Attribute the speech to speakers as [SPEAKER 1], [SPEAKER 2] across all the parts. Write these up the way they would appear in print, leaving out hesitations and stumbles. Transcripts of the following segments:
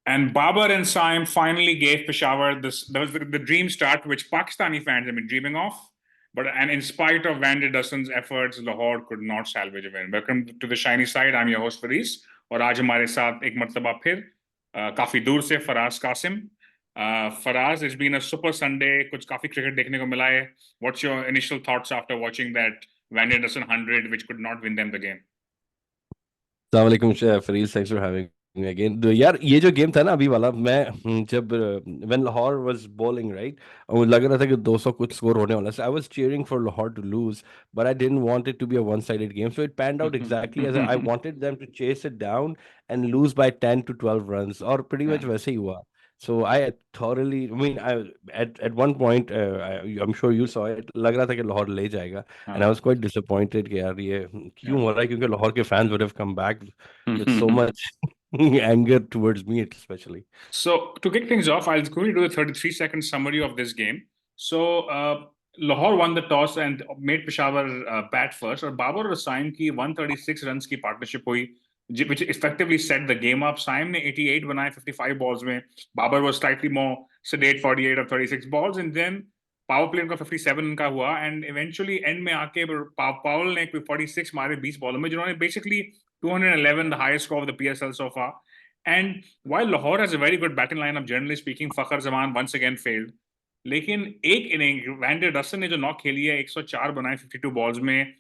[SPEAKER 1] And Babar and Saim finally gave Peshawar this. That was the dream start, which Pakistani fans have been dreaming of. And in spite of Van der Dussen's efforts, Lahore could not salvage a win. Welcome to the shiny side. I'm your host Fareez, और आज हमारे साथ एक मर्तबा फिर काफी दूर से Faraz Qasim. Faraz, it's been a super Sunday. कुछ काफी cricket देखने को मिला है. What's your initial thoughts after watching that Van der Dussen 100, which could not win them the game?
[SPEAKER 2] Assalamualaikum Fareez, thanks for having me again. तो यार ये जो गेम था ना अभी वाला मैं जब when Lahore was bowling right मुझे लग रहा था कि 200 कुछ स्कोर होने वाला. So I was cheering for Lahore to lose, but I didn't want it to be a one-sided game. So it panned out exactly as I wanted them to chase it down and lose by 10 to 12 runs और pretty much
[SPEAKER 1] Yeah.
[SPEAKER 2] वैसे ही हुआ. So I thoroughly, I mean, at one point, I'm sure you saw it. लग रहा था कि लाहौर ले जाएगा, and I was quite disappointed कि यार ये क्यों हो रहा है क्योंकि लाहौर के fans would have come back with so
[SPEAKER 1] Yeah.
[SPEAKER 2] much anger towards me, especially.
[SPEAKER 1] So to kick things off, I'll quickly do a 33-second summary of this game. So Lahore won the toss and made Peshawar bat first. और बाबर और साइम की 136 runs की partnership हुई, which effectively set the game up. Saim ने 88 बनाए 55 balls में. Babar was slightly more sedate, 48 of 36 balls, and then power play उनका 57 का हुआ, एंड इवेंचुअली एंड में आके पावल ने 46 मारे 20 बॉलों में, जिन्होंने basically 211, the highest score of the PSL so far. And while Lahore has a very good batting lineup, generally speaking, Fakhar Zaman once again failed. लेकिन एक इनिंग वैन डर डसन ने जो नॉक खेली है 104 बनाए 52 बॉल्स में,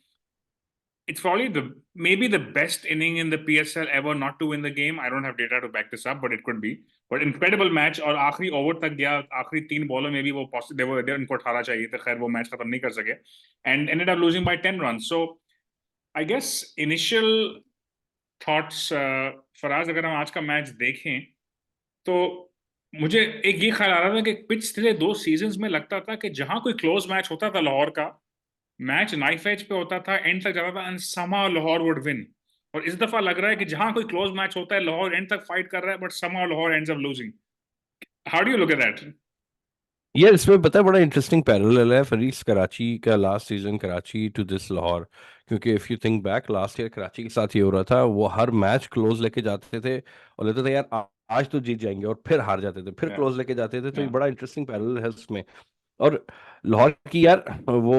[SPEAKER 1] it's probably maybe the best inning in the PSL ever not to win the game. I don't have data to back this up, but it could be. But incredible match, और आखिरी over तक गया, आखिरी 3 बॉलों में भी वो उनको 18 चाहिए था, खैर वो मैच खत्म नहीं कर सके, and ended up losing by 10 runs. So I guess initial thoughts, Faraz, अगर हम आज का मैच देखें तो मुझे एक ये ख्याल आ रहा था कि पिछले 2 सीजन्स में लगता था कि जहां कोई क्लोज मैच होता था लाहौर का, मैच नाइफ एज पे होता था, एंड तक जाता था, and somehow Lahore would win. और इस दफा लग रहा है कि जहां कोई क्लोज मैच होता है लाहौर एंड तक फाइट कर रहा है, but somehow Lahore ends up losing. How do you look at that?
[SPEAKER 2] यार इसमें पता है बड़ा इंटरेस्टिंग पैरेलल है फरीस कराची का last season Karachi to this Lahore. क्योंकि if you think back last year Karachi के साथ ये हो रहा था, वो हर मैच क्लोज लेके जाते थे और लेते थे यार आज तो जीत जाएंगे और फिर हार जाते थे, फिर
[SPEAKER 1] Yeah,
[SPEAKER 2] क्लोज लेके जाते थे. तो ये
[SPEAKER 1] yeah.
[SPEAKER 2] बड़ा इंटरेस्टिंग पैरेलल है उसमें. और लाहौर की यार वो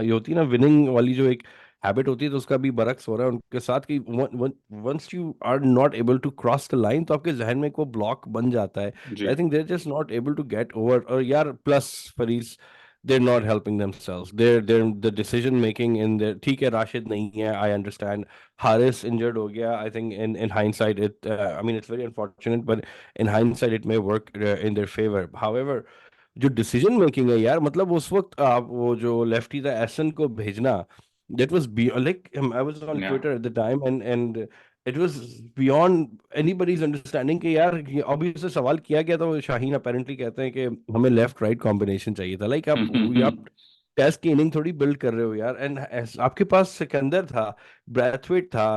[SPEAKER 2] ये होती है ना विनिंग वाली जो एक हैबिट होती है, तो उसका भी बरक्स हो रहा है उनके साथ कि once you are not able to cross the line तो आपके जहन में को ब्लॉक बन जाता है.
[SPEAKER 1] जी.
[SPEAKER 2] I think they are just not able to get over. और यार plus Faris they're not helping themselves. They're the decision making in their, ठीक है राशिद नहीं है, I understand. Haris injured हो गया. I think in hindsight it I mean it's very unfortunate, but in hindsight it may work in their favor. However, जो decision making है यार, मतलब उस वक्त आप वो जो लेफ्टी था एसन को भेजना, that was like I was on
[SPEAKER 1] Yeah.
[SPEAKER 2] Twitter at the time and it was beyond anybody's understanding कि यार अभी उससे सवाल किया गया था. वो शाहीन अपेरेंटली कहते हैं कि हमें लेफ्ट राइट कॉम्बिनेशन चाहिए था. लाइक आप टेस्ट की इनिंग थोड़ी बिल्ड कर रहे हो यार. एंड आपके पास सिकंदर था, ब्रैथवेट था,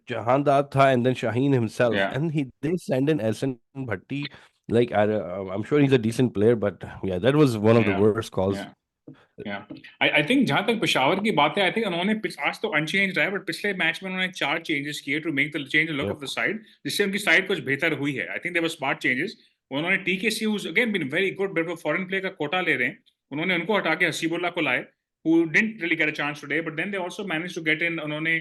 [SPEAKER 2] जहांदार था, and then Shaheen himself,
[SPEAKER 1] Yeah.
[SPEAKER 2] And he they send in Ehsan Bhatti. Like I'm sure he's a decent player, but yeah, that was one of the
[SPEAKER 1] Yeah.
[SPEAKER 2] worst calls.
[SPEAKER 1] Yeah. Yeah. I think जहां तक पेशावर की बात है, I think उन्होंने आज तो unchange रहा है, बट पिछले मैच में उन्होंने 4 चेंजेस किए to make the change look
[SPEAKER 2] Yeah.
[SPEAKER 1] Of the side, जिससे उनकी साइड कुछ बेहतर हुई है. I think they were smart changes. उन्होंने TKC who again been very good, but वो फॉरेन प्ले का कोटा ले रहे हैं, उन्होंने उनको हटा के हसीबुल्ला को लाए, who didn't really get a chance today, but then they also managed to get in. उन्होंने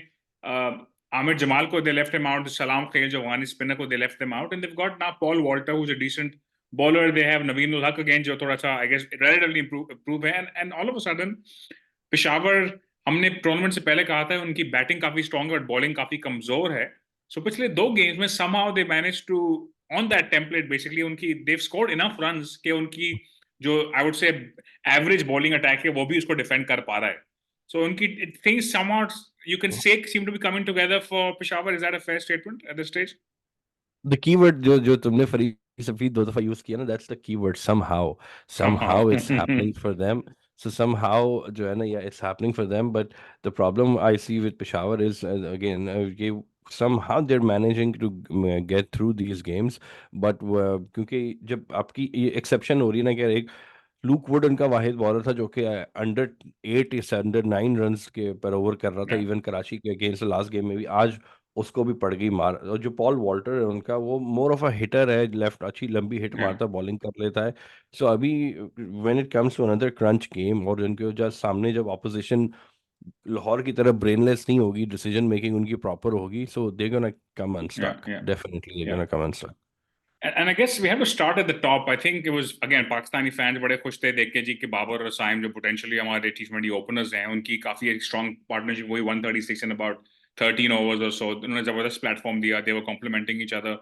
[SPEAKER 1] आमिर जमाल को they left him out, सलाम खेल जो अफगानी स्पिनर को they left them out, and they've got now Paul Walter who's a decent bowler. They have Naveen ul Haq again जो थोड़ा सा I guess relatively improve है, and all of a sudden Peshawar, हमने tournament से पहले कहा था उनकी बैटिंग काफी स्ट्रांग है और बॉलिंग काफी कमजोर है. सो पिछले 2 गेम्स में somehow they managed to on that template basically उनकी they've scored enough runs कि उनकी जो I would say average bowling attack है वो भी उसको डिफेंड कर पा रहा है. सो उनकी things somehow you can say seem to be coming together for Peshawar. Is that a fair statement at this stage?
[SPEAKER 2] The keyword जो तुमने फरीद सफीद 2 दफा यूज किया ना, that's the keyword. Somehow
[SPEAKER 1] Somehow.
[SPEAKER 2] it's happening for them. So somehow जो है ना, yeah, it's happening for them. But the problem I see with Peshawar is again somehow they're managing to get through these games. But क्योंकि जब आपकी ये exception हो रही है ना कि एक लूक वुड उनका वाहिद बॉलर था जो कि अंडर 8 या अंडर 9 रन के पर ओवर कर रहा था,
[SPEAKER 1] Yeah.
[SPEAKER 2] इवन कराची के अगेंस्ट लास्ट गेम में भी. आज उसको भी पड़ गई मार। और जो पॉल वॉल्टर है उनका, वो मोर ऑफ अ हिटर है, लेफ्ट अच्छी लंबी हिट
[SPEAKER 1] Yeah,
[SPEAKER 2] मारता है, बॉलिंग कर लेता है। सो अभी when it comes to another crunch game, और उनके जो सामने जब ऑपोजिशन लाहौर की तरह ब्रेनलेस नहीं होगी, डिसीजन मेकिंग उनकी प्रॉपर होगी, so they gonna come
[SPEAKER 1] yeah,
[SPEAKER 2] unstuck,
[SPEAKER 1] yeah,
[SPEAKER 2] definitely they
[SPEAKER 1] yeah.
[SPEAKER 2] Gonna come unstuck.
[SPEAKER 1] And I guess we have to start at the top. I think it was again Pakistani fans बड़े खुश थे देख के जी कि बाबर और साइम जो potentially हमारे T20 openers हैं उनकी काफी एक strong partnership हुई 136 in about 13 overs or so. उन्होंने जबरदस्त platform दिया. They were complementing each other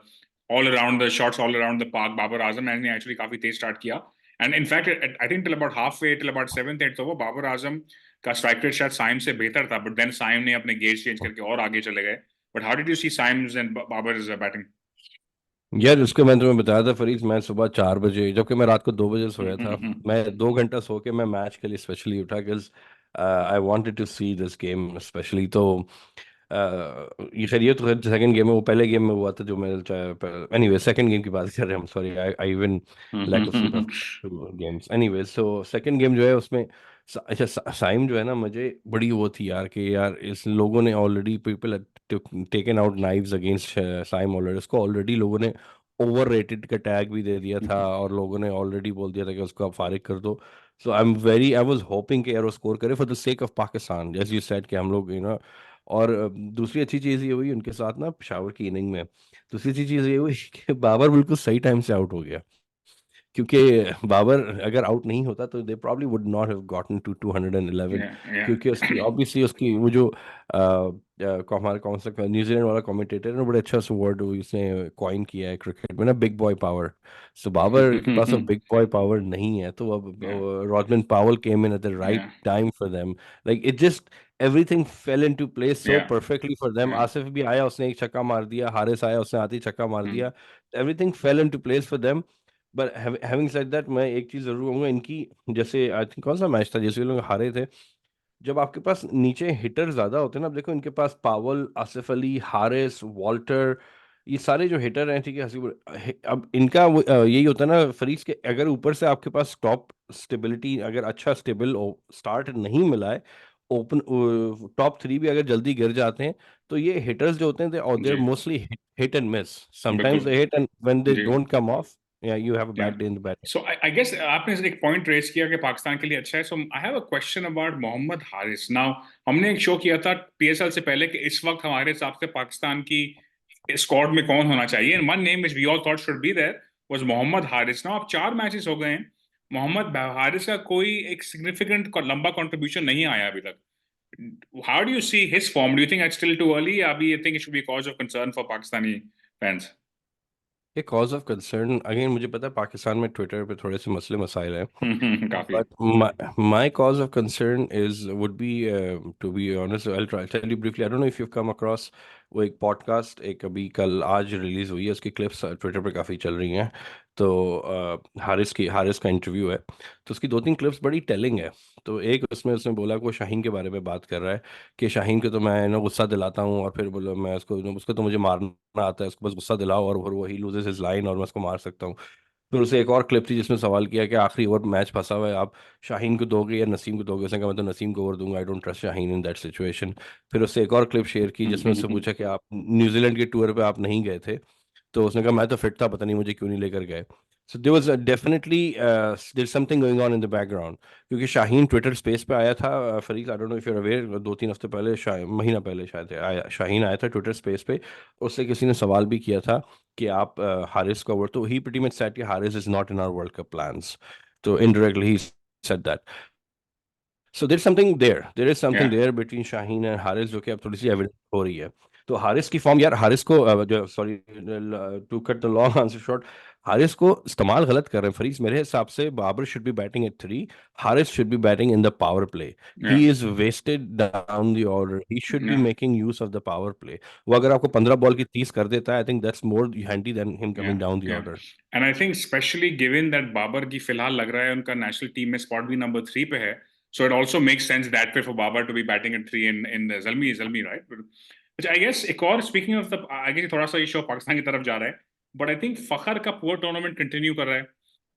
[SPEAKER 1] all around the shots, all around the park. Babar Azam ने actually काफी तेज start किया. And in fact, I think till about halfway, till about 7th, 8th over, Babar Azam का strike rate शायद साइम से बेहतर था. But then Saim ने अपने gauge change करके और आगे चले गए. But how did you see Sims and Babar's batting?
[SPEAKER 2] यार उसके मैं तुम्हें बताया था फरीज, मैं सुबह 4 बजे, जबकि मैं रात को 2 बजे सोया था, मैं 2 घंटा सो के मैं मैच के लिए स्पेशली उठा, because I wanted to see this game specially. तो ये खैर, ये तो खैर सेकंड गेम है, वो पहले गेम में हुआ था जो मैं, एनीवे सेकंड गेम की बात कर रहे हैं हम, sorry I I even lack of sleep after games. Anyway so second game जो है उसमें अच्छा साइम जो है ना, मुझे बड़ी वो थी यार कि यार इस लोगों ने already, people taken out knives against Saim already, उसको ऑलरेडी लोगों ने ओवर रेटेड का टैग भी दे दिया था, और लोगों ने ऑलरेडी बोल दिया था कि उसको आप फारिग कर दो। सो आई वाज होपिंग कि यार वो स्कोर करे for the sake of Pakistan, जैसे यू सेड कि हम लोग और दूसरी अच्छी चीज़ ये हुई उनके साथ ना पेशावर की इनिंग में, दूसरी अच्छी चीज़ ये हुई कि बाबर बिल्कुल सही टाइम से आउट हो गया, क्योंकि बाबर अगर आउट नहीं होता तो they probably would not have gotten to 211,
[SPEAKER 1] Yeah, yeah.
[SPEAKER 2] क्योंकि उसकी ऑब्वियसली उसकी वो जो हमारा कौन सा न्यूजीलैंड वाला कमेंटेटर है ना, बड़े अच्छा सा वर्ड उसने कॉइन किया है क्रिकेट में ना, बिग बॉय पावर। सो बाबर के पास अब बिग बॉय पावर नहीं है, तो अब
[SPEAKER 1] Yeah,
[SPEAKER 2] Rovman Powell came in at the right
[SPEAKER 1] yeah,
[SPEAKER 2] time for them, like it just everything fell into place so
[SPEAKER 1] yeah,
[SPEAKER 2] perfectly for them।
[SPEAKER 1] yeah.
[SPEAKER 2] Asif भी आया, उसने एक छक्का मार दिया, हारिस आया, उसने आते ही छक्का मार
[SPEAKER 1] Hmm.
[SPEAKER 2] दिया, everything fell into place for them। But having said that, मैं एक चीज जरूर कहूंगा इनकी, जैसे आई थिंक कौन सा मैच था जैसे ये लोग हारे थे, जब आपके पास नीचे हिटर ज्यादा होते हैं ना, अब देखो इनके पास पावल, आसिफ अली, हारिस, वॉल्टर, ये सारे जो हिटर हैं, ठीक है, अब इनका यही होता है ना फरीज के, अगर ऊपर से आपके पास टॉप स्टेबिलिटी, अगर अच्छा स्टेबल स्टार्ट नहीं मिला है, ओपन टॉप 3 भी अगर जल्दी गिर जाते हैं, तो ये हिटर्स जो होते हैं दे आर
[SPEAKER 1] जी
[SPEAKER 2] mostly hit and miss, sometimes
[SPEAKER 1] बिल्कुल
[SPEAKER 2] they hit and when they
[SPEAKER 1] जी
[SPEAKER 2] डोंट कम ऑफ, या यू हैव अ
[SPEAKER 1] या
[SPEAKER 2] bad day in the batting.
[SPEAKER 1] So I guess आपने एक पॉइंट रेस किया कि पाकिस्तान के लिए अच्छा है. So I have a question about Mohammad Haris. Now हमने एक शो किया था पीएसएल से पहले कि इस वक्त हमारे हिसाब से पाकिस्तान की स्क्वाड में कौन होना चाहिए, and one name which we all thought should be there was Mohammad Haris. Now अब 4 मैचेस हो गए हैं, मोहम्मद हारिस का कोई एक सिग्निफिकेंट लंबा कंट्रीब्यूशन नहीं आया अभी तक. How do you see his form? Do you think it's still too early? Abhi, you think it should be a cause of concern for Pakistani fans?
[SPEAKER 2] ये कॉज ऑफ कंसर्न, अगेन मुझे पता है पाकिस्तान में Twitter पे थोड़े से मसले मसाइल हैं,
[SPEAKER 1] काफी.
[SPEAKER 2] but my cause of concern is would be to be honest, I'll tell you briefly, I don't know if you've come across, वो एक पॉडकास्ट एक अभी कल आज रिलीज हुई है, उसकी क्लिप्स ट्विटर पे काफ़ी चल रही हैं। तो हारिस का इंटरव्यू है, तो उसकी 2-3 क्लिप्स बड़ी टेलिंग है। तो एक उसमें उसने बोला कि वो शाहीन के बारे में बात कर रहा है, कि शाहीन को तो मैं ना गुस्सा दिलाता हूँ, और फिर बोलो मैं उसको तो मुझे मारना आता है, उसको बस गुस्सा दिलाओ और फिर वही लूजेस हिज लाइन और मैं उसको मार सकता हूँ। फिर उसे एक और क्लिप थी जिसमें सवाल किया कि आखिरी ओवर मैच फंसा हुआ है, आप शाहीन को दोगे या नसीम को दोगे, उसने कहा मैं तो नसीम को ओवर दूंगा, I don't trust Shaheen in that situation. फिर उससे एक और क्लिप शेयर की जिसमें उससे पूछा कि आप न्यूजीलैंड के टूर पे आप नहीं गए थे, तो उसने कहा मैं तो फिट था, पता नहीं मुझे क्यों नहीं लेकर गए। So there was definitely there something going on in the background, क्योंकि शाहीन ट्विटर स्पेस पे आया था, Farid I don't know if you are aware, 2-3 हफ्ते पहले, महीना पहले शायद आया, शाहीन आया था ट्विटर स्पेस पे, उससे किसी ने सवाल भी किया था कि आप हारिस का वर्ड, तो ही प्रीटी मच सेड कि Haris is not in our world cup plans, तो indirectly he said that. So there is something
[SPEAKER 1] Yeah.
[SPEAKER 2] There between Shaheen and Haris, जो कि अब थोड़ी सी एविडेंट हो रही है। तो हारिस की फॉर्म यार, हारिस को जो sorry to cut the long answer short, Haris को इस्तेमाल गलत कर रहे हैं फरीज, मेरे हिसाब से Babar should be batting at 3, Haris should be batting in the power play,
[SPEAKER 1] Yeah.
[SPEAKER 2] He is wasted down the order, he should be
[SPEAKER 1] Yeah.
[SPEAKER 2] Making use of the power play. वो अगर आपको 15 बॉल की 30 कर देता है, I think that's more handy than him
[SPEAKER 1] Yeah.
[SPEAKER 2] Coming down the
[SPEAKER 1] Yeah.
[SPEAKER 2] Order.
[SPEAKER 1] And I think especially given that Babar की फिलहाल लग रहा है उनका नेशनल टीम में स्पॉट भी नंबर 3 पे है, so it also makes sense that way for Babar to be batting at 3 in the Zalmi, right? Which I guess एक और speaking of the आगे थोड़ा सा ये शो पाकिस्तान की तरफ जा रहा है, but I think फखर का पूरा टूर्नामेंट कंटिन्यू कर रहा है.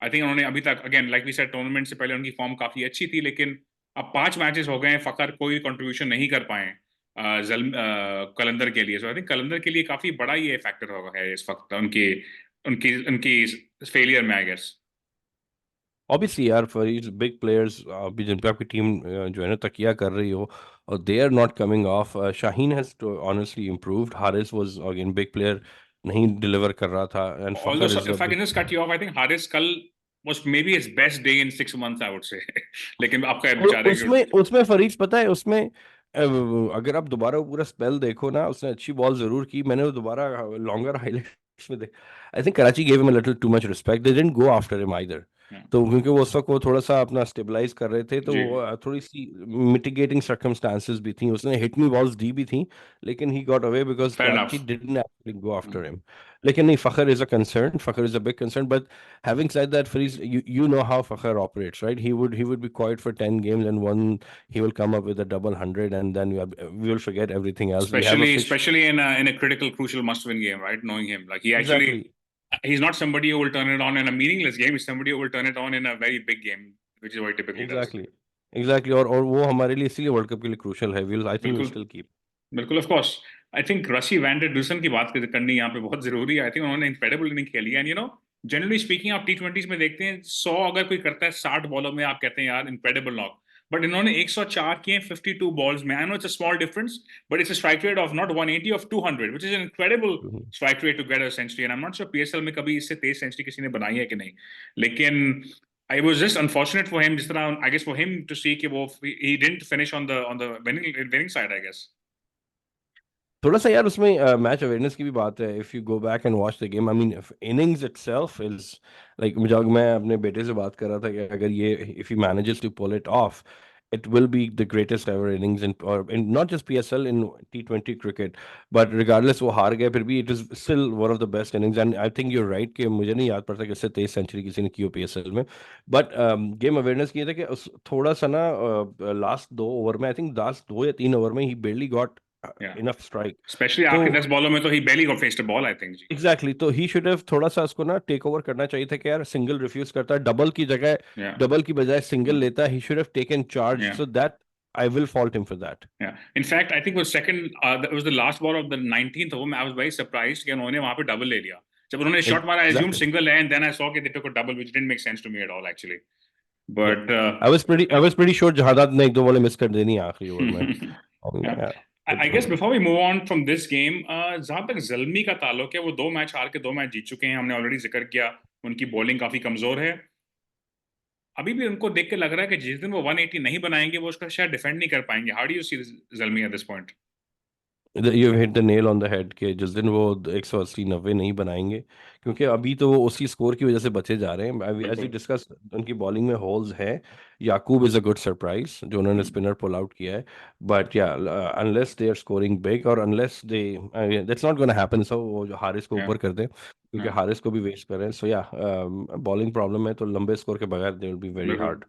[SPEAKER 1] I think उन्होंने अभी तक again like we said tournament से पहले उनकी फॉर्म काफी अच्छी थी, लेकिन अब 5 मैचेस हो गए हैं, फखर कोई कंट्रीब्यूशन नहीं कर पाए हैं. कलंदर के लिए। सो आई थिंक कलंदर के लिए काफी बड़ा ये फैक्टर होगा है इस वक्त उनकी उनकी उनकी फेलियर में, आई गेस।
[SPEAKER 2] ऑब्वियसली यार, फॉर these बिग प्लेयर्स अभी जिन पे आपकी टीम जो है ना तकिया कर रही हो, और they are not coming off. Shaheen has honestly improved, Haris was again big player, नहीं डिलीवर कर रहा था, and
[SPEAKER 1] Although,
[SPEAKER 2] Fakhar is a
[SPEAKER 1] if I can
[SPEAKER 2] big.
[SPEAKER 1] just cut you off, I think Haris कल was maybe his best day in 6 months, I would say. लेकिन आपका बेचारे के
[SPEAKER 2] उसमें उसमें फरीज पता है उसमें, अगर आप दोबारा वो पूरा स्पेल देखो ना, उसने अच्छी बॉल जरूर की, मैंने वो दोबारा लॉन्गर हाइलाइट्स में देख, I think Karachi gave him a little too much respect, they didn't go after him either.
[SPEAKER 1] हाँ,
[SPEAKER 2] तो क्योंकि वो उस वक्त वो थोड़ा सा अपना स्टेबलाइज कर रहे थे, तो
[SPEAKER 1] जी,
[SPEAKER 2] वो थोड़ी सी मिटिगेटिंग सर्कमस्टांसेस भी थी, उसने हिट मी बॉल्स दी भी थी, लेकिन he got away because
[SPEAKER 1] fair
[SPEAKER 2] Karachi
[SPEAKER 1] enough.
[SPEAKER 2] Didn't actually go after him. लेकिन नहीं, Fakhar is a concern, Fakhar is a big concern, but having said that, Fariz, you know how Fakhar operates, right? He would be quiet for 10 games, and one he will come up with a double hundred, and then we will forget everything else. We have a fixture.
[SPEAKER 1] Especially in a critical, crucial must-win game, right? Knowing him, like
[SPEAKER 2] Exactly,
[SPEAKER 1] he's not somebody who will turn it on in a meaningless game. He's somebody who will turn it on in a very big game, which is what he typically does.
[SPEAKER 2] exactly, exactly. और वो हमारे लिए इसलिए world cup के लिए crucial है। We'll, I think we'll
[SPEAKER 1] बिल्कुल,
[SPEAKER 2] still keep.
[SPEAKER 1] बिल्कुल, ऑफ कोर्स। आई थिंक रसी वैन डर डुसन की बात करनी यहाँ पे बहुत जरूरी है। आई थिंक उन्होंने इनक्रेडिबल इनिंग खेली है, एंड जनरली स्पीकिंग आप टी20s में देखते हैं 100 अगर कोई करता है 60 बॉलों में, आप कहते हैं यार इनक्रेडिबल नॉक। बट इन्होंने 104 किए 52 बॉल्स में। I know it's a small difference, but it's a strike rate of not 180 of 200, which is an incredible
[SPEAKER 2] Mhm.
[SPEAKER 1] Strike rate to get a century. And I am not sure PSL में कभी इससे तेज century किसी ने बनाई है कि नहीं। लेकिन I was just unfortunate for him, जिस तरह I guess for him to see कि वो he didn't finish on the winning side, I guess.
[SPEAKER 2] थोड़ा सा यार उसमें मैच अवेयरनेस की भी बात है। If you go back and watch the game, I mean innings itself is like, जब मैं अपने बेटे से बात कर रहा था कि अगर ये, if he manages to pull it off, it will be the greatest ever innings in, or in not just PSL, in T20 cricket, but regardless वो हार गए फिर भी it is still one of the best innings, and I think you're right कि मुझे नहीं याद पड़ता कि इससे 23 सेंचुरी किसी ने की हो PSL में। बट गेम अवेयरनेस की था कि थोड़ा सा ना लास्ट 2 ओवर में, आई थिंक लास्ट 2 या 3 ओवर में, he barely got
[SPEAKER 1] Yeah.
[SPEAKER 2] Enough strike.
[SPEAKER 1] Specially
[SPEAKER 2] तो
[SPEAKER 1] आखिरी 10 बॉलों में तो he barely got faced a ball, I think जी।
[SPEAKER 2] एग्जैक्टली exactly, तो ही शुड हैव थोड़ा सा उसको ना टेक ओवर करना चाहिए था कि यार सिंगल रिफ्यूज करता है, डबल की जगह,
[SPEAKER 1] Yeah.
[SPEAKER 2] डबल की बजाय सिंगल
[SPEAKER 1] Mm.
[SPEAKER 2] लेता, he should have taken charge,
[SPEAKER 1] Yeah.
[SPEAKER 2] So that I will fault him for that.
[SPEAKER 1] Yeah. In fact, I think that was the last ball of the 19th over. I was very surprised कि उन्होंने वहां पे double ले लिया। जब उन्होंने shot मारा, I assumed
[SPEAKER 2] exactly,
[SPEAKER 1] single है, and then I saw that they took a double, which didn't make sense to me at all, actually. But
[SPEAKER 2] I was pretty sure Jahandad ने एक दो बॉलें मिस कर देनी है आखिरी ओवर में।
[SPEAKER 1] yeah. I guess
[SPEAKER 2] But
[SPEAKER 1] before we move on from this game, जहां तक जल्मी का ताल्लुक है, वो 2 मैच हार के 2 मैच जीत चुके हैं। हमने ऑलरेडी जिक्र किया उनकी बॉलिंग काफी कमजोर है। अभी भी उनको देख के लग रहा है कि जिस दिन वो 180 नहीं बनाएंगे, वो उसका शायद डिफेंड नहीं कर पाएंगे। How do you see Zalmi at this point?
[SPEAKER 2] You hit the nail on the head कि जिस दिन वो 180-90 नहीं बनाएंगे, क्योंकि अभी तो वो उसी स्कोर की वजह से बचे जा रहे हैं। एज वी
[SPEAKER 1] बिल्कुल।
[SPEAKER 2] डिस्कस, उनकी बॉलिंग में होल्स है। याकूब इज अ गुड सरप्राइज जो उन्होंने
[SPEAKER 1] हम्म,
[SPEAKER 2] स्पिनर पुल आउट किया है, but yeah unless they are scoring big, और unless they, that's not gonna happen, so वो जो हारिस को
[SPEAKER 1] या
[SPEAKER 2] ऊपर कर दें, क्योंकि
[SPEAKER 1] या
[SPEAKER 2] हारिस को भी वेस्ट कर रहे हैं। सो या बॉलिंग प्रॉब्लम है, तो लंबे स्कोर के बगैर दे विल बी वेरी
[SPEAKER 1] बिल्कुल।
[SPEAKER 2] Hard.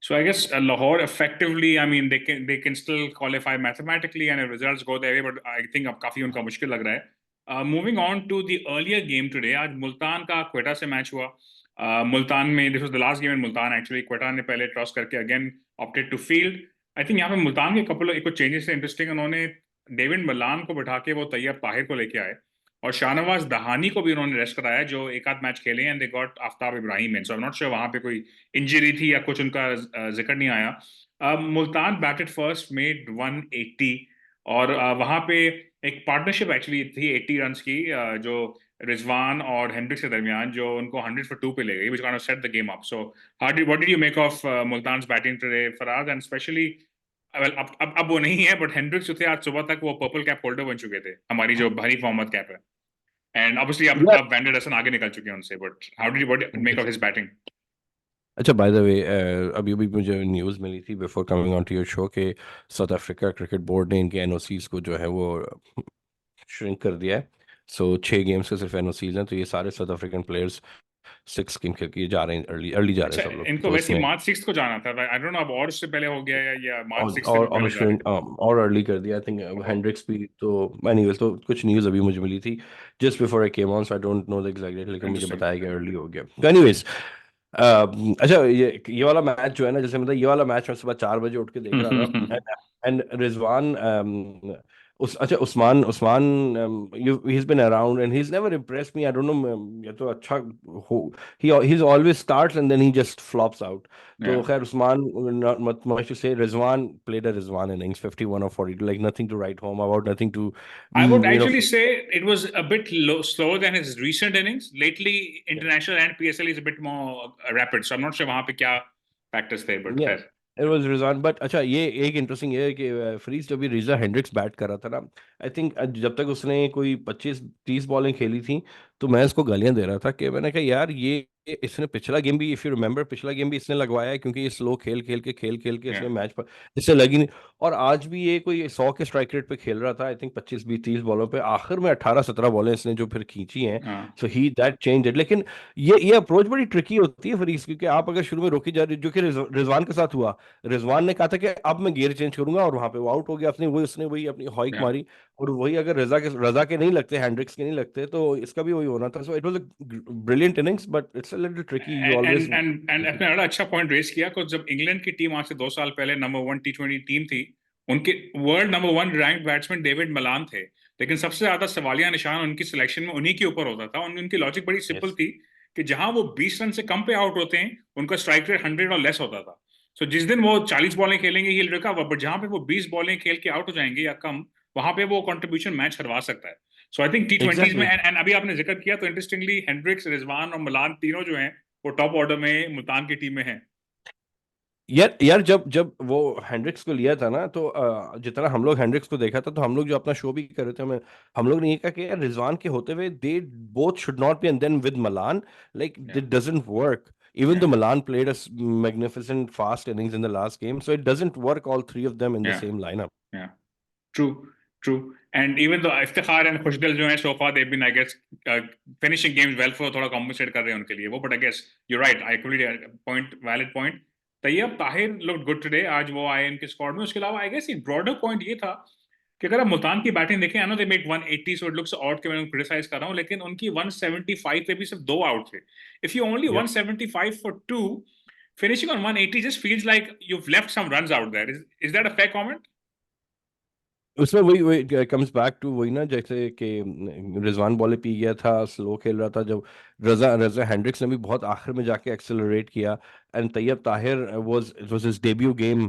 [SPEAKER 1] So I guess Lahore effectively, I mean, they can still qualify mathematically, and if results go their way, but I think अब काफी उनका मुश्किल लग रहा है। Moving on to the earlier game today, आज मुल्तान का क्वेटा से मैच हुआ। मुल्तान में this was the last game in Multan actually। Quetta ने पहले टॉस करके again opted to field। I think यहाँ पे मुल्तान के कुछ चेंजेस थे इंटरेस्टिंग। उन्होंने डेविड मलान को बिठा के वो तैयब ताहिर को लेके आए, और शाहनवाज दहानी को भी उन्होंने रेस्ट कराया, जो एक आध मैच खेले, and they got Aftab Ibrahim in. So I am not sure वहां पे कोई इंजरी थी या कुछ उनका जिक्र नहीं आया। मुल्तान बैटेड फर्स्ट, मेड 180, और वहां पे एक पार्टनरशिप एक्चुअली थी 80 रन की, जो रिजवान और हेनरिक्स के दरमियान, जो उनको 100 for 2 पे ले गई, which kind of set the game up. So what did you make of Multan's batting today, Faraz, and especially well, अब वो नहीं है, बट हेनरिक्स जो थे आज सुबह तक वो पर्पल कैप होल्डर बन चुके थे, हमारी जो हनीफ मोहम्मद कैप है। एंड ऑब्वियसली अब वैंडरसन आगे निकल चुके हैं उनसे, but how did you make of his batting?
[SPEAKER 2] अच्छा, बाय द वे, अभी अभी मुझे न्यूज़ मिली थी before coming on to your show के साउथ अफ्रीका क्रिकेट बोर्ड ने इनके एनओसीज को जो है वो श्रिंक कर दिया है। सो 6 गेम्स के सिर्फ एनओसीज हैं, तो ये सारे साउथ अफ्रीकन प्लेयर्स 6 गेम खेल के जा रहे हैं, अर्ली अर्ली जा रहे
[SPEAKER 1] अच्छा,
[SPEAKER 2] हैं सब लोग,
[SPEAKER 1] इनको
[SPEAKER 2] तो
[SPEAKER 1] वैसे ही
[SPEAKER 2] इसमें
[SPEAKER 1] मार्च 6 को जाना था। आई डोंट नो अब और उससे पहले हो गया या मार्च 6 से भी
[SPEAKER 2] और
[SPEAKER 1] पहले जा रहे
[SPEAKER 2] श्रिंक और अर्ली कर दिया, आई थिंक
[SPEAKER 1] हैं।
[SPEAKER 2] हेंड्रिक्स भी। तो एनीवेज, तो कुछ न्यूज़ अभी मुझे मिली थी just before I came on, so I don't know the exact date, लेकिन मुझे
[SPEAKER 1] इंटरेस्टिंग।
[SPEAKER 2] बताया गया अर्ली हो गया। तो एनीवेज, अच्छा, ये वाला मैच जो है ना, जैसे मतलब ये वाला मैच मैं सुबह 4 बजे उठ के देख रहा था, and Rizwan, अच्छा Usman, he's been around and he's never impressed me. I don't know, ये तो अच्छा he's always starts and then he just flops out. तो
[SPEAKER 1] Yeah.
[SPEAKER 2] खैर Usman, not much to say. Rizwan played a Rizwan innings, 51 or 42, like nothing to write home about, nothing to,
[SPEAKER 1] I would
[SPEAKER 2] you know.
[SPEAKER 1] actually say it was a bit slower than his recent innings. Lately, international and PSL is a bit more rapid. So I'm not sure वहाँ पे क्या factors थे, but
[SPEAKER 2] Yeah,
[SPEAKER 1] खैर.
[SPEAKER 2] it was Rizwan. But अच्छा, ये एक interesting ये है कि फ्रीज जब भी रिजा हेंड्रिक्स बैट कर रहा था ना, आई थिंक जब तक उसने कोई 25-30 बॉलें खेली थी, तो मैं इसको गालियां दे रहा था कि मैंने कहा यार ये इसने पिछला गेम भी, इफ यू रिमेंबर, पिछला गेम भी इसने लगवाया है, क्योंकि ये स्लो खेल के
[SPEAKER 1] Yeah.
[SPEAKER 2] इसने मैच पर इससे लगी नहीं। और आज भी ये कोई 100 के स्ट्राइक रेट पे खेल रहा था, आई थिंक 25-20-30 बॉलों पे, आखिर में 18-17 बॉलें इसने जो फिर खींची हैं। सो ही दैट चेंज इट। लेकिन ये अप्रोच बड़ी ट्रिकी होती है फरीस, क्योंकि आप अगर शुरू में रोकी जा रही, जो कि रिजवान के साथ हुआ। रिजवान ने कहा था कि अब मैं गियर चेंज करूंगा, और वहां पे वो आउट हो गया, उसने वही अपनी हॉइक
[SPEAKER 1] Yeah.
[SPEAKER 2] मारी। और वही अगर रजा के नहीं लगते, हैंड्रिक्स के नहीं लगते, तो इसका भी वही होना था। So it was a brilliant innings, but it's a little tricky, you always.
[SPEAKER 1] And अपने बड़ा अच्छा पॉइंट रेस किया, कुछ जब इंग्लैंड की टीम आज से 2 साल पहले नंबर 1 T20 टीम थी, उनके world number 1 rank batsman David Malan थे, लेकिन सबसे ज्यादा सवालिया निशान उनकी सिलेक्शन में उन्हीं के ऊपर होता था। उनकी लॉजिक बड़ी सिंपल
[SPEAKER 2] यस,
[SPEAKER 1] थी कि जहां वो 20 रन से कम पे आउट होते हैं, उनका स्ट्राइक रेट 100 और लेस होता था। सो जिस दिन वो 40 बॉलें खेलेंगे ही रिकवर, बट जहां पे वो 20 बॉलें खेल के आउट हो जाएंगे या कम, वहां पे वो कंट्रीब्यूशन मैच हरवा सकता है। सो आई थिंक T20s में,
[SPEAKER 2] एग्जैक्टली।
[SPEAKER 1] एंड अभी आपने जिक्र किया तो इंटरेस्टिंगली हेंड्रिक्स, रिजवान और मलान तीनों जो हैं वो टॉप ऑर्डर में मुल्तान की टीम में है।
[SPEAKER 2] यार यार, जब जब वो हैंड्रिक्स को लिया था ना, तो जितना हम लोग हैंड्रिक्स को देखा था, तो हम लोग जो अपना शो भी कर रहे थे, हम लोग ने ये कहा कि यार रिजवान के होते हुए they both should not be, and then with Malan, like
[SPEAKER 1] Yeah,
[SPEAKER 2] it doesn't work. Even though
[SPEAKER 1] yeah,
[SPEAKER 2] Milan played a magnificent fast innings in the last game, so it doesn't work all three of them in the
[SPEAKER 1] yeah,
[SPEAKER 2] same lineup.
[SPEAKER 1] yeah. True, true. And even though Iftikhar and Khushdil जो हैं so far they've been, I guess, uh, finishing games well for, थोड़ा compensate कर रहे हैं उनके लिए वो, but I guess you're right, I completely point, valid point. Tayyab Tahir looked good today, आज वो आए इनके स्क्वाड में। उसके अलावा I guess एक broader point ये था कि अगर आप मुल्तान की बैटिंग देखें, I know they made 180, so it looks odd कि मैं उनको criticize कर रहा हूँ, लेकिन उनकी 175 पे भी सिर्फ 2 आउट थे। If you only
[SPEAKER 2] Yep.
[SPEAKER 1] 175 for 2, finishing on 180 just feels like you've left some runs out there. Is that a fair comment?
[SPEAKER 2] उसमें वही वही कम्स बैक टू वही ना, जैसे कि रिजवान बॉले पी गया था, स्लो खेल रहा था, जब रजा रजा हैंड्रिक्स ने भी बहुत आखिर में जाके एक्सेलरेट किया, and Tayyab Tahir was it was his debut game,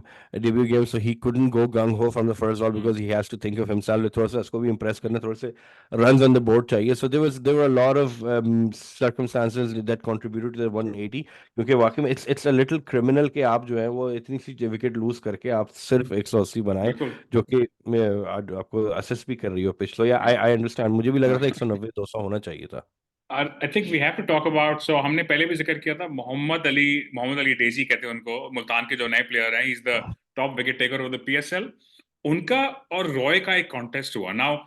[SPEAKER 2] so he couldn't go gung ho from the first ball, because he has to think of himself, थोड़ा सा उसको भी इंप्रेस करना, थोड़े से रन्स ऑन द बोर्ड चाहिए। So there were a lot of circumstances that contributed to the 180, क्योंकि वाकई में इट्स अ लिटिल क्रिमिनल कि आप जो है वो इतनी सी विकेट लूज करके आप सिर्फ 180 बनाए,
[SPEAKER 1] बिल्कुल।
[SPEAKER 2] जो कि मैं आपको असेस भी कर रही हो पिछले, या आई आई अंडरस्टैंड, मुझे भी लग रहा था 190-200 होना चाहिए था।
[SPEAKER 1] I think we have to talk about, so हमने पहले भी जिक्र किया था मोहम्मद अली डेजी कहते हैं उनको, मुल्तान के जो नए प्लेयर हैं, is the top wicket taker of the PSL। उनका और रॉय का एक कॉन्टेस्ट हुआ। नाउ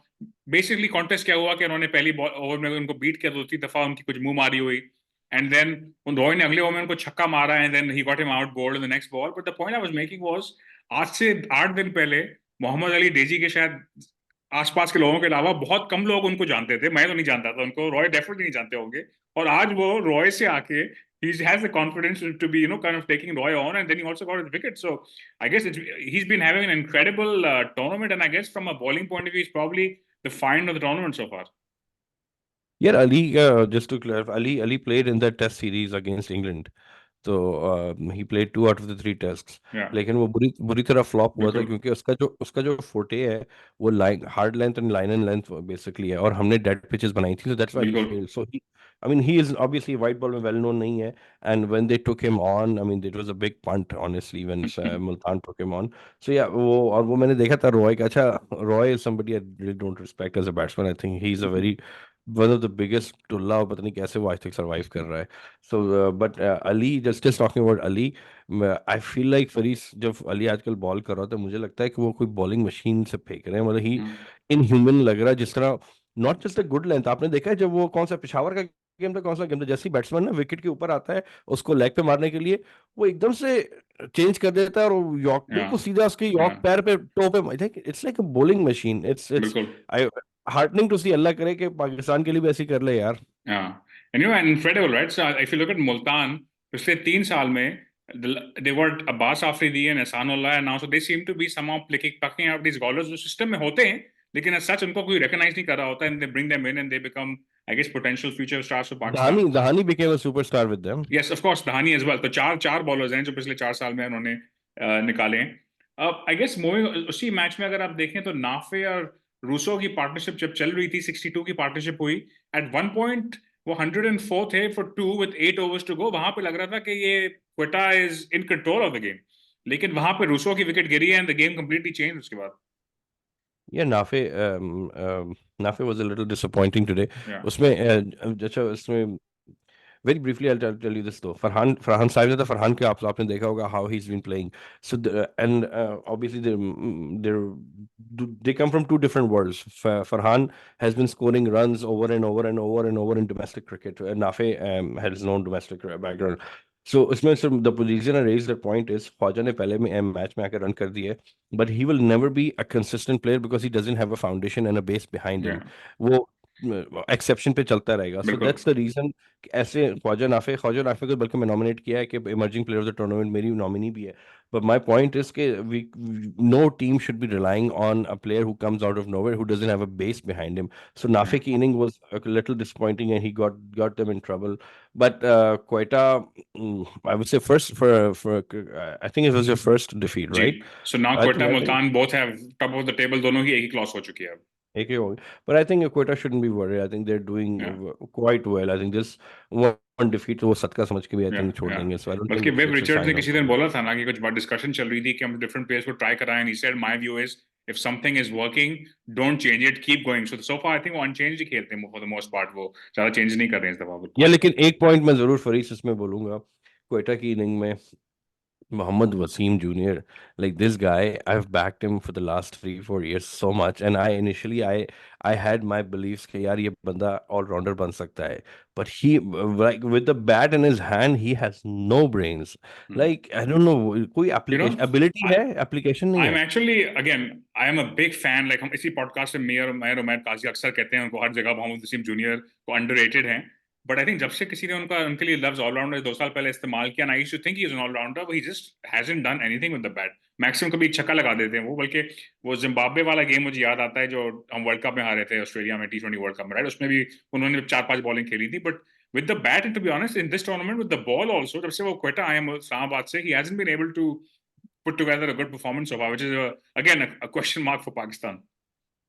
[SPEAKER 1] बेसिकली कॉन्टेस्ट क्या हुआ कि उन्होंने पहली ओवर में उनको बीट किया, 2-3 दफा उनकी कुछ मुंह मारी हुई, एंड देन उन रॉय ने अगले ओवर में उनको छक्का मारा, and then he got him out bowled in the next ball. But the point I was making was, आज से 8 दिन पहले मोहम्मद अली डेजी के शायद आसपास के लोगों के अलावा बहुत कम लोग उनको जानते थे। मैं तो नहीं जानता था उनको, रॉय डेफिनेटली नहीं जानते होंगे, और आज वो रॉय से आके he has the confidence to be, kind of taking Roy on, and then he also got his wicket. So I guess he's been having an incredible tournament, and I guess from a bowling point of view, he's probably the find of the tournament so far.
[SPEAKER 2] Yeah, Ali, just to clarify, Ali played in that test series against England. तो he played 2 out of the 3 test,
[SPEAKER 1] Yeah,
[SPEAKER 2] लेकिन वो बुरी बुरी तरह flop हुआ था,
[SPEAKER 1] बिल्कुल,
[SPEAKER 2] क्योंकि उसका जो फोटे है, वो line hard length and line and length basically है, और हमने डेड पिचेस बनाई थी, सो दैट्स व्हाई ही
[SPEAKER 1] बिल्कुल।
[SPEAKER 2] Failed. So he, I mean, he is obviously white ball में वेल नोन नहीं है, and when they took him on, I mean it was a big punt honestly when Multan took him on. So या वो मैंने देखा था Roy का। अच्छा, Roy is somebody I really don't respect as a batsman, I think he is a very one of the biggest टुल्ला, और पता नहीं कैसे वो आज तक सर्वाइव कर रहा है। So but Ali, just talking about Ali, I feel like Faris, जब अली आजकल बॉल कर रहा था, मुझे लगता है कि वो कोई बॉलिंग मशीन से फेंक रहे हैं, मतलब ही
[SPEAKER 1] हम्म,
[SPEAKER 2] इनह्यूमन लग रहा है, जिस तरह, not just a good length. आपने देखा है जब वो कौन सा पेशावर का गेम था, कौन सा गेम था, जैसे ही बैट्समैन ना विकेट के ऊपर आता है उसको लेग पे मारने के लिए, वो एकदम से चेंज कर देता है, और वो यॉर्क
[SPEAKER 1] yeah,
[SPEAKER 2] बिल्कुल सीधा उसके यॉर्क
[SPEAKER 1] yeah,
[SPEAKER 2] पैर पे, टो पे, I think it's like a bowling machine. It's
[SPEAKER 1] बिल्कुल।
[SPEAKER 2] आई हार्टनिंग टू सी, अल्लाह करे कि पाकिस्तान के लिए भी ऐसी कर ले यार।
[SPEAKER 1] Yeah, and incredible, right? So if you look at Multan, पिछले 3 साल में They got Abbas Afridi and Ehsanullah now, so they seem to be somehow plucking out these bowlers जो system में होते हैं, लेकिन as such उनको कोई recognize नहीं कर रहा होता, and they bring them in and they become, I guess, potential future stars for Pakistan.
[SPEAKER 2] Dhani became a superstar with them.
[SPEAKER 1] Yes, of course, Dhani as well. तो चार बॉलर्स हैं जो पिछले 4 साल में उन्होंने निकाले हैं. अब आई गेस मूविंग उसी मैच में अगर आप देखें तो नाफे और रूसो की पार्टनरशिप जब चल रही थी, 62 की पार्टनरशिप हुई, एट वन पॉइंट वो 104 थे for 2 with 8 overs to go. वहां पे लग रहा था कि ये Quetta is in control of the game, लेकिन वहां पे रूसो की विकेट गिरी है and the game completely change उसके बाद.
[SPEAKER 2] Yeah, Nafe was a little disappointing today.
[SPEAKER 1] Yeah.
[SPEAKER 2] उसमें अच्छा उसमें very briefly I'll tell you this though. Farhan Saib था. Farhan के आपने देखा होगा how he's been playing. So and obviously they come from two different worlds. Farhan has been scoring runs over and over and over and over in domestic cricket. Nafe has no domestic background. So उसमें the reason I raised that point is Khwaja ने पहले में match में आकर run कर दिए, but he will never be a consistent player because he doesn't have a foundation and a base behind him. वो exception पे चलता रहेगा. सो दैट्स द रीजन ऐसे ख्वाजा नाफे को बल्कि मैं नॉमिनेट किया है कि emerging player of the tournament मेरी नॉमिनी भी है. बट माय पॉइंट इज कि we no team should be relying on a player who comes out of nowhere who doesn't have a base behind him. So Nafay की inning was a little disappointing and he got them in trouble. But Quetta, I would say for I think it was your first defeat,
[SPEAKER 1] जी.
[SPEAKER 2] Right?
[SPEAKER 1] So now Quetta Multan both have top of the table, दोनों की एक ही Claus हो चुकी है अब.
[SPEAKER 2] एक ही होगी. But I think Quetta shouldn't be worried. I think they're doing
[SPEAKER 1] Yeah.
[SPEAKER 2] quite well. I think this one defeat वो सदका समझ के भी I think छोड़ देंगे. So I don't
[SPEAKER 1] बल्कि
[SPEAKER 2] think
[SPEAKER 1] web
[SPEAKER 2] it's a
[SPEAKER 1] Richards ने
[SPEAKER 2] sign of
[SPEAKER 1] किसी दिन बोला था ना कि कुछ बात डिस्कशन चल रही थी कि हम डिफरेंट प्लेयर्स को ट्राई कराएं, he said my view is if something is working don't change it, keep going. So far I think वो अनचेंज्ड ही खेलते हैं फॉर द मोस्ट पार्ट, वो ज्यादा चेंज नहीं कर रहे हैं इस दफा
[SPEAKER 2] या
[SPEAKER 1] बिल्कुल.
[SPEAKER 2] लेकिन एक पॉइंट मैं जरूर फरीस इसमें बोलूंगा. क्वेटा की इनिंग में Muhammad Wasim Jr. Like this guy, I've backed him for the last 3-4 years so much, and I initially I had my beliefs कि यार ये बंदा all rounder बन सकता है, but he like with the bat in his hand he has no brains. Like I don't know कोई
[SPEAKER 1] You know,
[SPEAKER 2] application ability है, application नहीं
[SPEAKER 1] I'm
[SPEAKER 2] है.
[SPEAKER 1] actually again I am a big fan. like हम इसी podcast में मैं और उमैर काजी अक्सर कहते हैं उनको हर जगह मोहम्मद वसीम जूनियर को अंडररेटेड हैं. बट आई थिंक जब से किसी ने उनके लिए लफ्ज ऑलराउंडर 2 साल पहले इस्तेमाल किया, I used to think he is an allrounder, he just hasn't done anything with the bat. Maximum कभी छक्का लगा देते हैं वो. बल्कि वो जिम्बाब्वे वाला गेम मुझे याद आता है जो हम वर्ल्ड कप में हारे थे ऑस्ट्रेलिया में, T20 वर्ल्ड कप में, राइट? उसमें भी उन्होंने 4-5 बॉलिंग खेली थी. But with the bat, and to be honest, in this tournament with the ball also, जब से वो क्वेटा आए हैं इस्लामाबाद से, he hasn't been able to put together a good performance so far, which is again a question mark for Pakistan.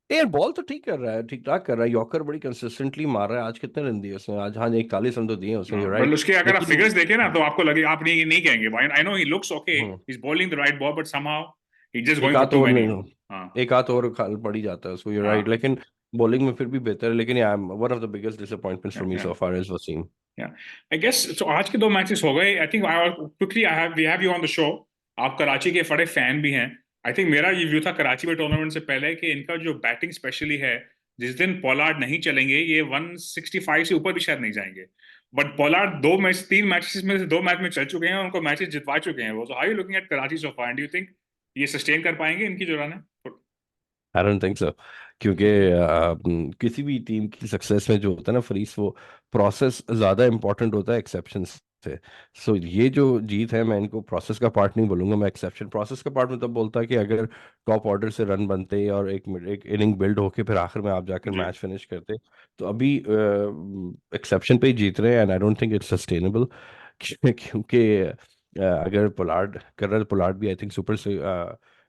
[SPEAKER 2] यार ball तो ठीक कर रहा है, ठीक ठाक कर रहा है. यॉर्कर बड़ी कंसिस्टेंटली मार रहा है. आज कितने रन दिए उसने? आज हाँ 41 रन तो दिए उसने,
[SPEAKER 1] बट
[SPEAKER 2] राइट.
[SPEAKER 1] उसके अगर आप
[SPEAKER 2] लेकिन
[SPEAKER 1] फिगर्स देखें ना तो आपको लगे, आप नहीं कहेंगे I know he looks okay, he is bowling the right ball, but somehow he just
[SPEAKER 2] एक
[SPEAKER 1] गोइंग फॉर
[SPEAKER 2] आध
[SPEAKER 1] टू
[SPEAKER 2] ओवर
[SPEAKER 1] मेनी.
[SPEAKER 2] नहीं,
[SPEAKER 1] हाँ.
[SPEAKER 2] एक आध ओवर पड़ ही जाता है उसको, यू राइट.
[SPEAKER 1] हाँ.
[SPEAKER 2] लेकिन बॉलिंग में फिर भी बेहतर है. लेकिन one of the biggest disappointments for me
[SPEAKER 1] या
[SPEAKER 2] so far is Wasim.
[SPEAKER 1] I guess. So आज के 2 मैचेस हो गए. I think quickly we have you on the show. आप कराची के बड़े फैन भी हैं. आई थिंक मेरा ये व्यू था कराची में टूर्नामेंट से पहले कि इनका जो बैटिंग स्पेशली है, जिस दिन पोलार्ड नहीं चलेंगे ये 165 से ऊपर भी शायद नहीं जाएंगे. बट पोलार्ड 3 मैचेस में से 2 मैच में चल चुके हैं और उनको मैचेस जितवा चुके हैं वो. So how you looking at Karachi so far? Do you think ये सस्टेन कर पाएंगे इनकी जो रन है?
[SPEAKER 2] I don't think so. क्योंकि किसी भी टीम की सक्सेस में जो होता है ना फरीस, वो प्रोसेस ज़्यादा इंपॉर्टेंट होता है एक्सेप्शन से. सो ये जो जीत है, मैं इनको प्रोसेस का पार्ट नहीं बोलूंगा, मैं एक्सेप्शन प्रोसेस का पार्ट में तब बोलता है कि अगर टॉप ऑर्डर से रन बनते और एक इनिंग बिल्ड होके फिर आखिर में आप जाकर
[SPEAKER 1] जी.
[SPEAKER 2] मैच फिनिश करते. तो अभी एक्सेप्शन पे ही जीत रहे हैं, and I don't think it's sustainable. क्योंकि अगर पोलार्ड कर रहा है तो पोलार्ड भी आई थिंक सुपर से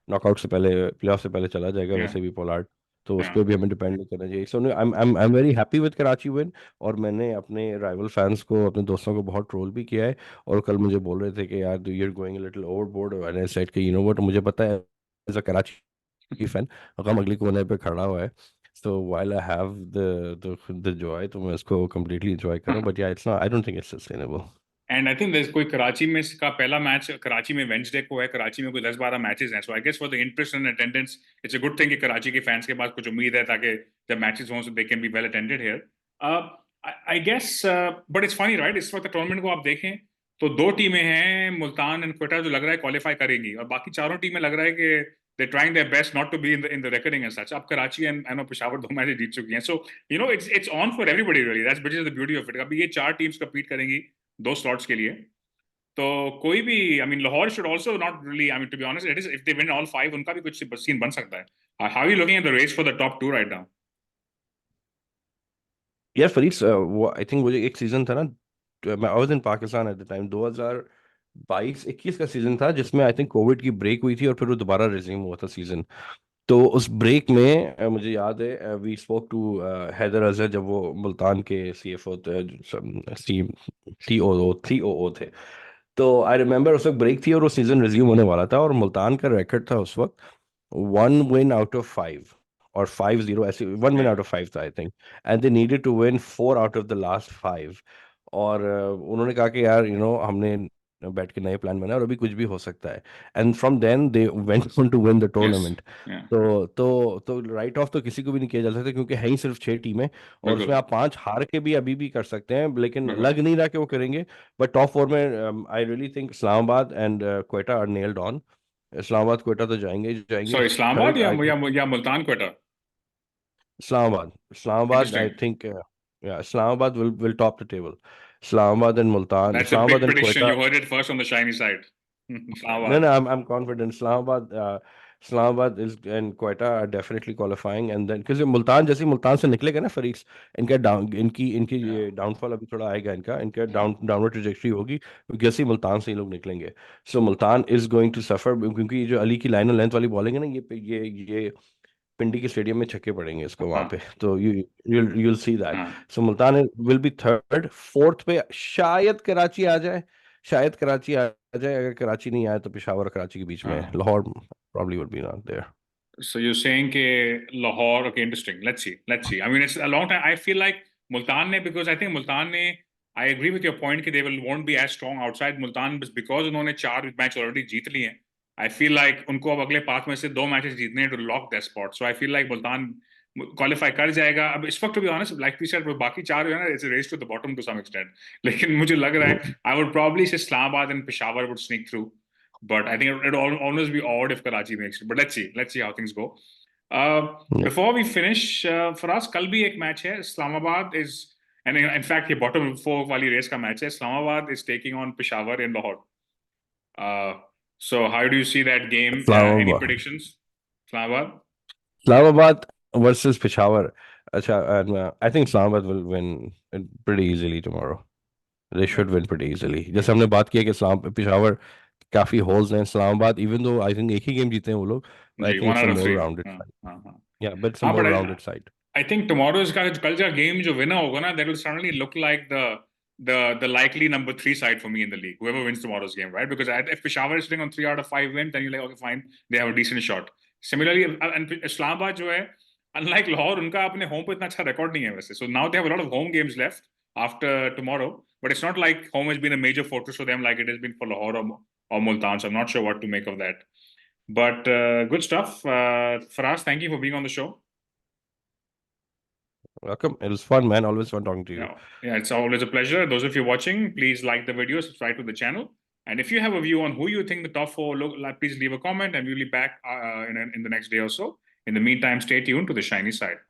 [SPEAKER 2] नॉकआउट से पहले, प्लेऑफ से पहले चला जाएगा
[SPEAKER 1] या
[SPEAKER 2] वैसे भी पोलार्ड. तो उस
[SPEAKER 1] या
[SPEAKER 2] पर भी हमें डिपेंड नहीं करना चाहिए. So I am very happy with Karachi win. और मैंने अपने राइवल फैंस को, अपने दोस्तों को बहुत ट्रोल भी किया है. और कल मुझे बोल रहे थे कि यार you are going little overboard, and I said कि यू नो व्हाट, मुझे पता है एज अ कराची फैन हम अगली कोने पे खड़ा हुआ है. सो while I have the Joy, तो मैं इसको कंप्लीटली एंजॉय कर रहा हूँ. बट या it's not, I don't think it's sustainable.
[SPEAKER 1] And I think कोई कराची में का पहला मैच कराची में वेंसडे को है. कराची में कोई 10-12 मैचेस हैं. So I guess for the interest and attendance it's a good thing कि कराची के फैंस के पास कुछ उम्मीद है ताकि जब मैचेस हों so they can be well attended here. I guess. But it's funny right, इस वक्त टूर्नामेंट को आप देखें तो 2 टीमें हैं, मुल्तान एंड क्वेटा, जो लग रहा है क्वालिफाई करेंगी, और बाकी 4 टीमें लग रहा है कि they trying their best not to be in the recording as such. अब कराची एंड पेशावर 2 मैच जीत चुकी हैं. So you know it's on for everybody really. That's which is the beauty of it. अभी ये 4 टीम्स कम्पीट करेंगी 2 slots के लिए. तो कोई भी, I mean, Lahore should also not really, I mean, to be honest, it is, if they win all five, उनका भी कुछ सीन बन सकता है. How are you looking at the race for the top two right now?
[SPEAKER 2] यार फरीस, वो I think वो जो एक सीजन था ना, मैं I was in Pakistan at the time, 2022-21 का सीजन था जिसमें आई थिंक कोविड की ब्रेक हुई थी और फिर वो दोबारा रिज्यूम हुआ था सीजन। तो उस ब्रेक में मुझे याद है we spoke to Haider Azhar, जब वो मुल्तान के सीएफओ सीओओ थे। तो आई रिमेम्बर उस वक्त ब्रेक थी और वो सीजन रिज्यूम होने वाला था, और मुल्तान का रिकॉर्ड था उस वक्त 1 win out of 5 और 5-0, ऐसे 1 win
[SPEAKER 1] Yeah.
[SPEAKER 2] out of 5 था I think, and they needed to win 4 out of the last 5। और उन्होंने कहा कि यार हमने बैठ के नए प्लान बनाए और अभी कुछ भी हो सकता है, and from then they went on to win the
[SPEAKER 1] Yes.
[SPEAKER 2] Tournament.
[SPEAKER 1] Yeah.
[SPEAKER 2] तो राइट ऑफ तो किसी को भी नहीं किया जा सकता, क्योंकि है ही सिर्फ 6 टीमें, और उसमें
[SPEAKER 1] बिल्कुल.
[SPEAKER 2] आप 5 हार के भी अभी भी कर सकते हैं, लेकिन
[SPEAKER 1] बिल्कुल.
[SPEAKER 2] लग नहीं रहा कि वो करेंगे। बट टॉप 4 में I really think Islamabad and Quetta are nailed on. Islamabad Quetta तो जाएंगे ही जाएंगे।
[SPEAKER 1] Sorry, Islamabad
[SPEAKER 2] थर्ड
[SPEAKER 1] या Multan Quetta?
[SPEAKER 2] Islamabad I
[SPEAKER 1] Interesting.
[SPEAKER 2] think, yeah, Islamabad will top the table. Islamabad and Multan,
[SPEAKER 1] That's a big
[SPEAKER 2] Islamabad and
[SPEAKER 1] prediction.
[SPEAKER 2] Quetta.
[SPEAKER 1] You heard it first on the shiny side.
[SPEAKER 2] No,
[SPEAKER 1] Islamabad.
[SPEAKER 2] no, I'm confident. Islamabad is and Quetta are definitely qualifying, and then because Multan जैसे मुल्तान से निकलेगा ना फरीक्स, इनका down इनकी इनकी
[SPEAKER 1] Yeah.
[SPEAKER 2] ये downfall अभी थोड़ा आएगा, इनका
[SPEAKER 1] Yeah.
[SPEAKER 2] डाउनवर्ड ट्रेजेक्टरी होगी, जैसे ही मुल्तान से ये लोग निकलेंगे। So Multan is going to suffer, क्योंकि ये जो अली की लाइन और लेंथ वाली बॉलिंग है ना, ये पिंडी के स्टेडियम में छक्के पड़ेंगे इसको वहां
[SPEAKER 1] हाँ.
[SPEAKER 2] पे, तो you'll see that।
[SPEAKER 1] हाँ.
[SPEAKER 2] So Multan will be third. Fourth पे शायद कराची आ जाए, शायद कराची आ जाए, अगर कराची नहीं आए तो पेशावर और कराची के बीच में
[SPEAKER 1] हाँ.
[SPEAKER 2] Lahore probably would be not there।
[SPEAKER 1] So you're saying कि Lahore, okay, interesting. Let's see. Let's see. I mean, it's a long time. I feel like Multan ne, because I think Multan ne, I agree with your point कि they won't be as strong outside Multan, but because उन्होंने 4 match already जीत लिए हैं, I feel like उनको अब अगले 5 में से 2 matches जीतने हैं to lock their spot. So I feel like Multan qualify कर जाएगा। अब इस वक्त to be honest, like we said, बाकी 4 जो है ना, it's a race to the bottom to some extent. लेकिन मुझे लग रहा है I would probably say Islamabad and Peshawar would sneak through. But I think it'll always be odd if Karachi makes it. But let's see how things go.
[SPEAKER 2] Yeah.
[SPEAKER 1] Before we finish, Faraz, कल भी एक match है. Islamabad is, and in fact ये bottom 4 वाली race का match है. Islamabad is taking on Peshawar in Lahore. So how do you see that game? Any
[SPEAKER 2] Islamabad
[SPEAKER 1] predictions? Islamabad?
[SPEAKER 2] Islamabad versus Peshawar, अच्छा, and I think Islamabad will win it pretty easily tomorrow। They should win pretty easily, जैसे हमने बात की है कि इस्लाम पेशावर काफी holes हैं, Islamabad even though I think एक ही गेम जीते हैं वो लोग, आई
[SPEAKER 1] जी,
[SPEAKER 2] think
[SPEAKER 1] one
[SPEAKER 2] it's a
[SPEAKER 1] out of
[SPEAKER 2] more
[SPEAKER 1] three.
[SPEAKER 2] Rounded
[SPEAKER 1] हाँ.
[SPEAKER 2] साइड।
[SPEAKER 1] हाँ. हाँ.
[SPEAKER 2] या बट इट्स अ
[SPEAKER 1] हाँ,
[SPEAKER 2] more
[SPEAKER 1] but
[SPEAKER 2] rounded side.
[SPEAKER 1] I think tomorrow's का कल का game जो winner होगा ना, that will suddenly look like the likely number 3 side for me in the league. Whoever wins tomorrow's game, right? Because if Peshawar is sitting on 3 out of 5 wins, then you're like, okay, fine, they have a decent shot. Similarly, and Islamabad जो है, unlike Lahore, उनका अपने home पे इतना अच्छा record नहीं है वैसे. So now they have a lot of home games left after tomorrow, but it's not like home has been a major fortress for them like it has been for Lahore or Multan. So I'm not sure what to make of that. But good stuff. Faraz, thank you for being on the show.
[SPEAKER 2] Welcome, it was fun, man, always fun talking to you।
[SPEAKER 1] Yeah, it's always a pleasure. Those of you watching, please like the video, subscribe to the channel. And if you have a view on who you think the top 4 look like, please leave a comment and we'll be back in the next day or so. In the meantime, stay tuned to the shiny side.